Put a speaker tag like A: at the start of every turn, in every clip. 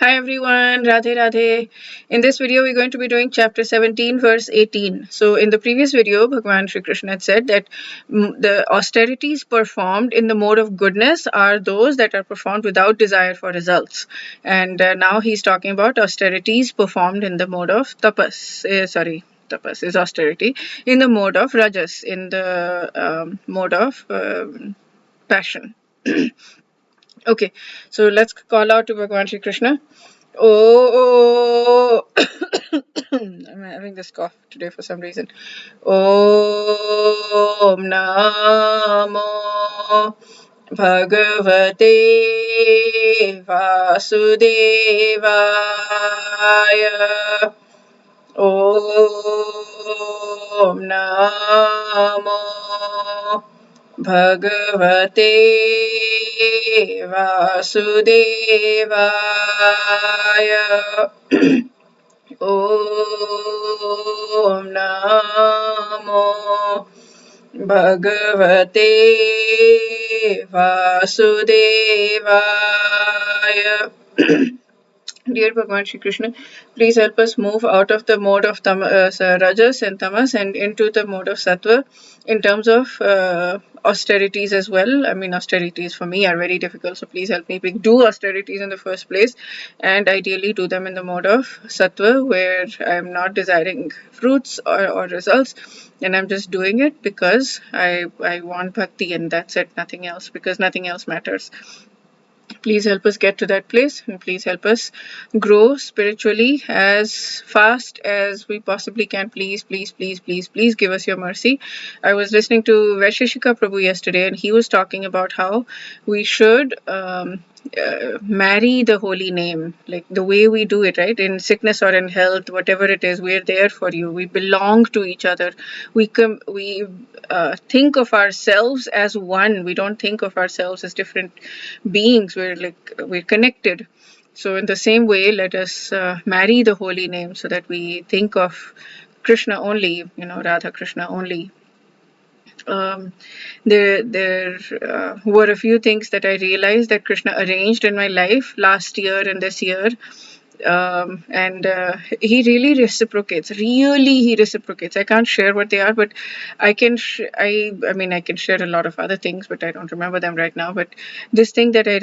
A: Hi everyone, Radhe Radhe. In this video, we're going to be doing chapter 17, verse 18. So, in the previous video, Bhagwan Sri Krishna had said that the austerities performed in the mode of goodness are those that are performed without desire for results. And now he's talking about austerities performed in the mode of tapas. Tapas is austerity. In the mode of rajas, in the mode of passion. Okay, so let's call out to Bhagwan Sri Krishna. Oh, I'm having this cough today for some reason. Om Namo Bhagavate Vasudevaya. Om Namo Bhagavate Vasudevaya. Om Namo Bhagavate Vasudevaya. Dear Bhagwan Shri Krishna, please help us move out of the mode of rajas and tamas and into the mode of sattva in terms of austerities as well. I mean, austerities for me are very difficult, so please help me do austerities in the first place and ideally do them in the mode of sattva where I'm not desiring fruits or results and I'm just doing it because I want bhakti and that's it, nothing else, because nothing else matters. Please help us get to that place and please help us grow spiritually as fast as we possibly can. Please give us your mercy. I was listening to Vaisheshika Prabhu yesterday and he was talking about how we should marry the holy name, like the way we do it, right? In sickness or in health, whatever it is, we're there for you. We belong to each other. We think of ourselves as one. We don't think of ourselves as different beings. We're connected. So in the same way, let us marry the holy name so that we think of Krishna only, Radha Krishna only. There were a few things that I realized that Krishna arranged in my life last year and this year. And he really reciprocates. He reciprocates. I can't share what they are, but I can. I mean, I can share a lot of other things, but I don't remember them right now. But this thing that I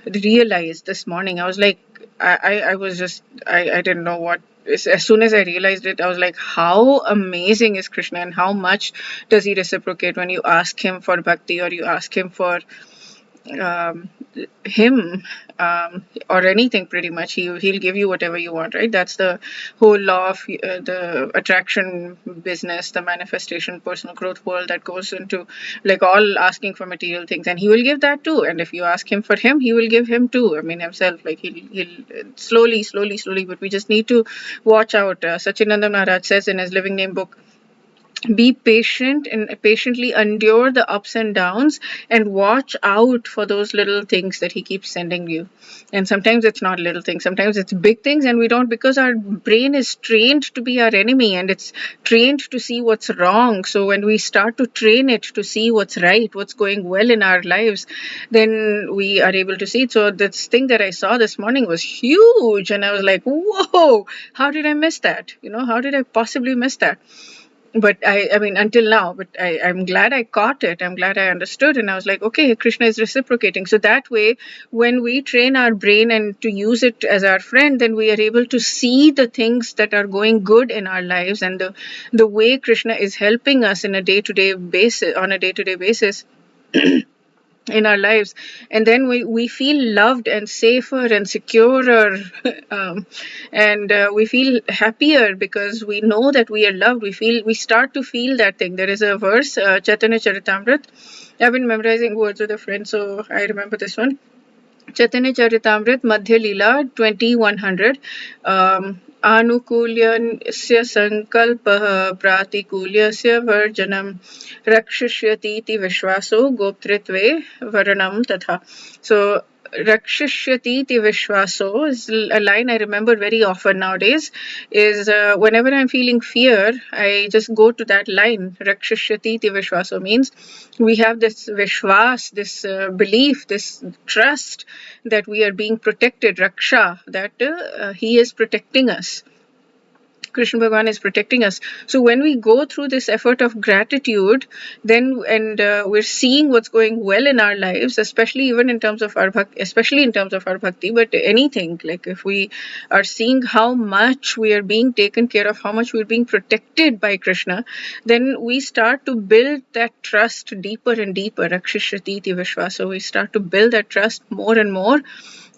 A: realized this morning, I was like, I was just, I didn't know what. As soon as I realized it, I was like, how amazing is Krishna and how much does he reciprocate when you ask him for bhakti or you ask him for him or anything. Pretty much he'll give you whatever you want, right? That's the whole law of the attraction business, the manifestation personal growth world that goes into like all asking for material things, and he will give that too. And if you ask him for him, he will give him too. I mean himself, like he'll slowly, but we just need to watch out. Sachinanda Maharaj says in his Living Name book, be patient and patiently endure the ups and downs and watch out for those little things that he keeps sending you. And sometimes it's not little things, sometimes it's big things, and we don't, because our brain is trained to be our enemy and it's trained to see what's wrong. So when we start to train it to see what's right, what's going well in our lives, then we are able to see it. So this thing that I saw this morning was huge and I was like, whoa, how did I miss that? How did I possibly miss that? But I mean, until now, but I'm glad I caught it. I'm glad I understood. And I was like, okay, Krishna is reciprocating. So that way, when we train our brain and to use it as our friend, then we are able to see the things that are going good in our lives and the way Krishna is helping us on a day-to-day basis. In our lives, and then we feel loved and safer and securer and we feel happier because we know that we are loved. We start to feel that thing. There is a verse, Chaitanya Charitamrit. I've been memorizing words with a friend, so I remember this one. Chaitanya Charitamrit Madhya Leela 2100. Anukulyasya sankalpah pratikulyasya varjanam rakshishyati vishwaso goptritve varanam tatha. So Rakshishyati Vishwaso is a line I remember very often nowadays. Is whenever I'm feeling fear, I just go to that line. Rakshishyati Vishwaso means we have this Vishwas, this belief, this trust that we are being protected. Raksha, that he is protecting us. Krishna Bhagwan is protecting us. So when we go through this effort of gratitude, then we're seeing what's going well in our lives, especially even in terms of our bhakti, especially in terms of our bhakti, but anything, like if we are seeing how much we are being taken care of, how much we're being protected by Krishna, then we start to build that trust deeper and deeper. Rakshishati iti Vishwa. So we start to build that trust more and more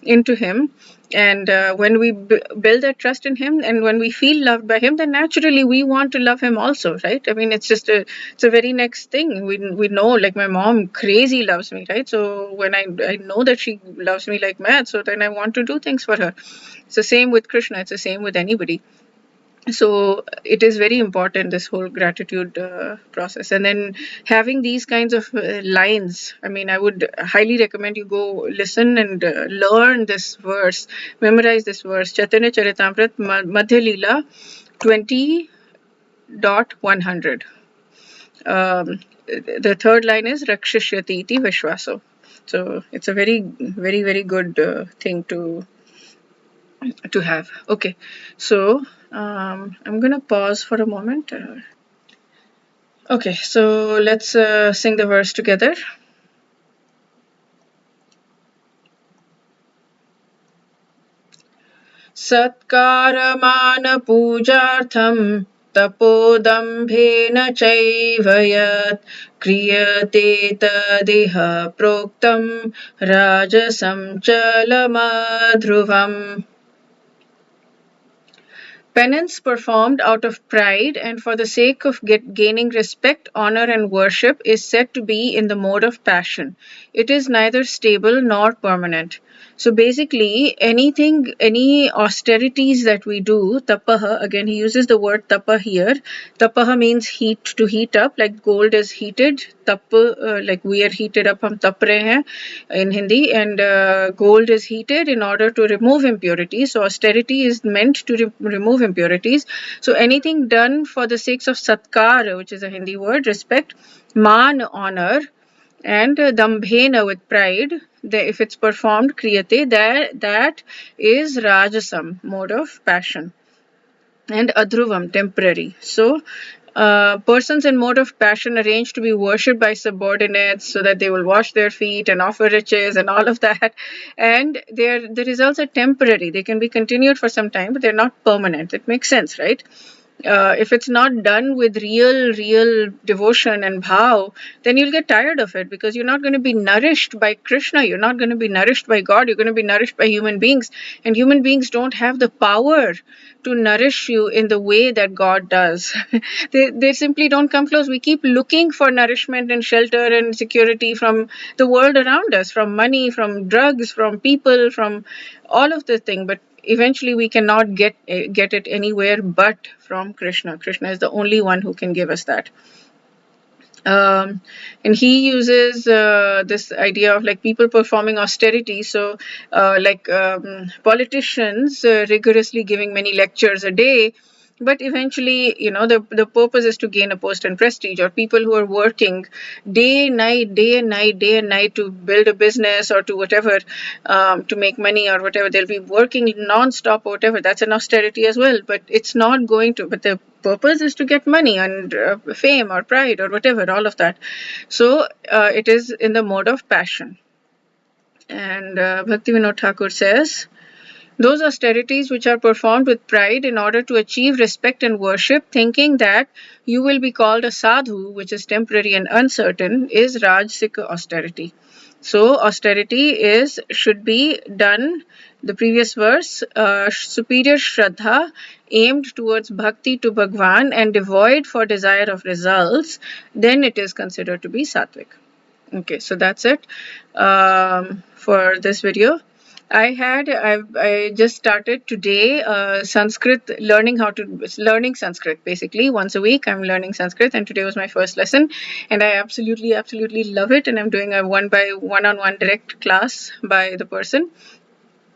A: into him. And when we build that trust in him, and when we feel loved by him, then naturally we want to love him also, right? I mean, it's a very next thing. We know, like my mom crazy loves me, right? So when I know that she loves me like mad, so then I want to do things for her. It's the same with Krishna. It's the same with anybody. So it is very important, this whole gratitude process, and then having these kinds of lines. I mean, I would highly recommend you go listen and learn this verse, memorize this verse, Chaitanya Charitamrita Madhya Leela 20.100. The third line is Rakshishyati iti Vishwaso. So it's a very, very, very good thing to have. Okay, so I'm gonna pause for a moment. Okay, so let's sing the verse together. Satkaramana pujartham tapodambhena chaiva yat kriyate tadiha proktam rajasam chalamadhruvam. Penance performed out of pride and for the sake of gaining respect, honor, and worship is said to be in the mode of passion. It is neither stable nor permanent. So basically, any austerities that we do, tapaha, again he uses the word tapa here. Tapaha means heat, to heat up, like gold is heated. Tap, like we are heated up, hum tap rahe hain in Hindi, and gold is heated in order to remove impurities. So austerity is meant to remove impurities. So anything done for the sake of satkar, which is a Hindi word, respect, man, honor, and dambhena, with pride, if it's performed kriyate, that is rajasam, mode of passion, and adhruvam, temporary. So persons in mode of passion arrange to be worshipped by subordinates so that they will wash their feet and offer riches and all of that. And the results are temporary. They can be continued for some time, but they're not permanent. It makes sense, right? If it's not done with real devotion and bhav, then you'll get tired of it, because you're not going to be nourished by Krishna. You're not going to be nourished by God. You're going to be nourished by human beings. And human beings don't have the power to nourish you in the way that God does. They simply don't come close. We keep looking for nourishment and shelter and security from the world around us, from money, from drugs, from people, from all of the thing. But eventually we cannot get it anywhere but from Krishna. Krishna is the only one who can give us that. And he uses this idea of like people performing austerity. So like politicians rigorously giving many lectures a day, but eventually, the purpose is to gain a post and prestige, or people who are working day and night to build a business or to whatever, to make money or whatever. They'll be working non-stop or whatever. That's an austerity as well, but it's not going to, but the purpose is to get money and fame or pride or whatever, all of that. So it is in the mode of passion. And Bhaktivinoda Thakur says, those austerities which are performed with pride in order to achieve respect and worship, thinking that you will be called a sadhu, which is temporary and uncertain, is rajasic austerity. So austerity should be done, the previous verse, superior shraddha aimed towards bhakti to bhagvan and devoid for desire of results, then it is considered to be sattvic. Okay, so that's it for this video. I just started today Sanskrit, learning Sanskrit basically once a week. I'm learning Sanskrit, and today was my first lesson, and I absolutely love it. And I'm doing a one-on-one direct class by the person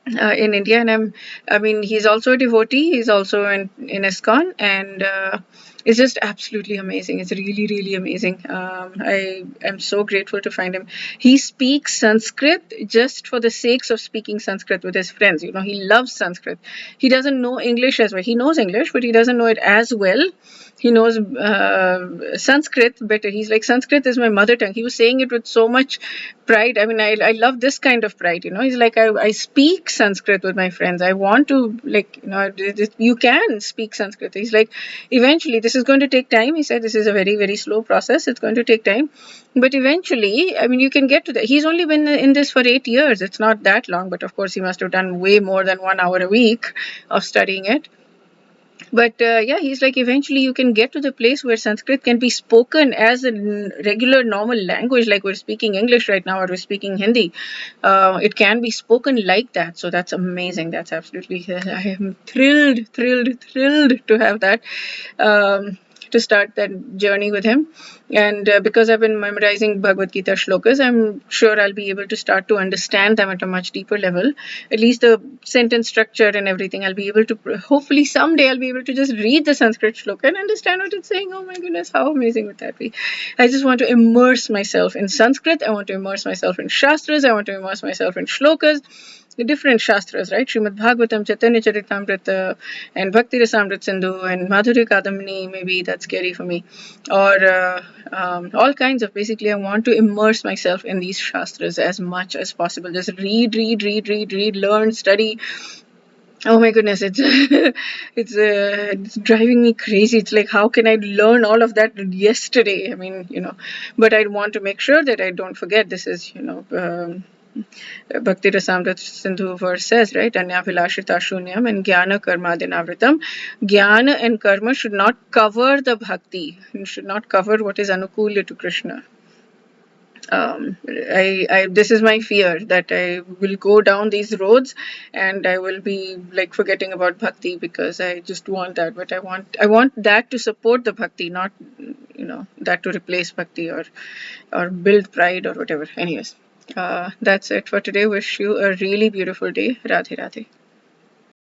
A: in India, and I mean, he's also a devotee. He's also in ISKCON, and it's just absolutely amazing. It's really amazing. I am so grateful to find him. He speaks Sanskrit just for the sakes of speaking Sanskrit with his friends. You know, he loves Sanskrit. He doesn't know English as well. He knows English, but he doesn't know it as well. He knows Sanskrit better. He's like, Sanskrit is my mother tongue. He was saying it with so much pride. I mean, I love this kind of pride. You know, he's like, I speak Sanskrit with my friends. I want to, like, you know, you can speak Sanskrit. He's like, eventually, this is going to take time. He said, this is a very slow process. It's going to take time. But eventually, I mean, you can get to that. He's only been in this for 8 years. It's not that long. But of course, he must have done way more than 1 hour a week of studying it. But yeah, he's like, eventually you can get to the place where Sanskrit can be spoken as a regular normal language, like we're speaking English right now, or we're speaking Hindi. It can be spoken like that. So that's amazing. That's absolutely, I am thrilled to have that. To start that journey with him. And because I've been memorizing Bhagavad Gita shlokas, I'm sure I'll be able to start to understand them at a much deeper level. At least the sentence structure and everything, I'll be able to, hopefully someday I'll be able to just read the Sanskrit shloka and understand what it's saying. Oh my goodness, how amazing would that be? I just want to immerse myself in Sanskrit. I want to immerse myself in Shastras. I want to immerse myself in shlokas. The different Shastras, right? Srimad Bhagavatam, Chaitanya Charitamrita, and Bhakti Rasamrit Sindhu, and Madhurya Kadamini, maybe that's scary for me. Or all kinds of, basically, I want to immerse myself in these Shastras as much as possible. Just read, learn, study. Oh my goodness, it's it's driving me crazy. It's like, how can I learn all of that yesterday? I mean, you know, but I want to make sure that I don't forget. This is, you know, Bhakti Rasamrita Sindhu verse says, right? Anya Vilashita Shunyam and Jnana Karma Dinavritam. Jnana and Karma should not cover the bhakti. It should not cover what is Anukula to Krishna. This is my fear, that I will go down these roads and I will be like forgetting about bhakti, because I just want that. But I want that to support the bhakti, not, you know, that to replace bhakti or build pride or whatever. Anyways, that's it for today. Wish you a really beautiful day. Radhe Radhe.